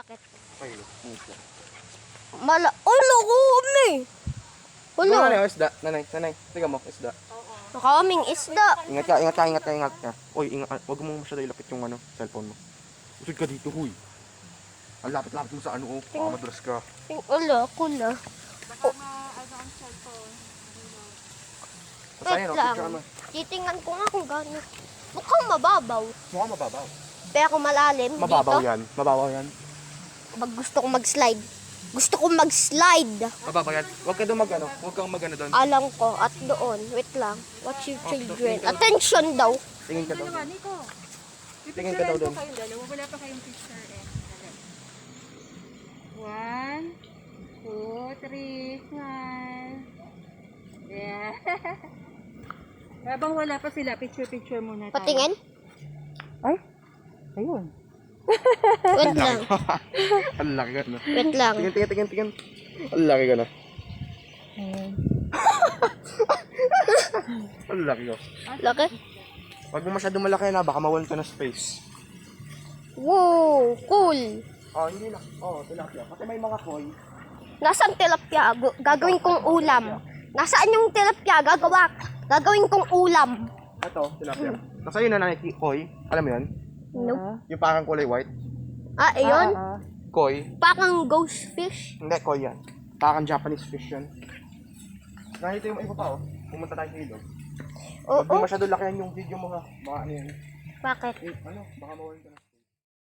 Bakit? Ay, isda. Ulo ko, umi! Ulo. Nanay, isda. Nanay. Tingnan mo, isda. Makaming isda. Ingat ka. Uy, wag mo masyado ilapit yung cellphone mo. Usod ka dito, huy. Ang lapit-lapit mo sa baka madulas ka. Ulo, ako na. Ang cellphone. Basta yan, Wait lang. picture mo. Titingnan ko nga kung gano'n. Mukhang mababaw. Mukha mababaw. Pero kung malalim Mababaw dito, yan. Mababaw yan. pag gusto kong mag-slide. Gusto kong mag-slide. Mababaw yan. Huwag ka doon huwag kang magano doon. Alam ko, at doon. Wait lang. Watch your children. Attention daw. Tingin ka Ano doon. naman, Nico? Tingin ka daw doon. Kayong dalawa. Wala pa kayong picture eh. 1, 2, 3, smile. Yeah. Habang wala pa sila, picture muna tayo. Patingin? Ay, ayun. Wait lang. Ang laki ka na. Wait lang. Tingin. Ang laki ka na. Ang laki ka. Laki? Huwag mo masyadong malaki na, baka mawalan ka na space. Wow, cool. Oh, hindi lang. Oh, tilapia. Pati may mga koi. Nasaan tilapia? Gagawin kong ulam. Nasaan yung tilapia? Gagawin kong ulam. Ito, tilapia. Nasa yun na koi. Alam mo yun? Nope. Yung parang kulay white. Ah, ayun. Koi. Parang ghost fish. Hindi, koi yan. Parang Japanese fish yan. Nakita yung iba pa, oh. Pumunta tayo sa ilog. Huwag mo Oo. masyado lakihan yung video mo, ha. Baka ano yan. Bakit? Baka mawalan ka na.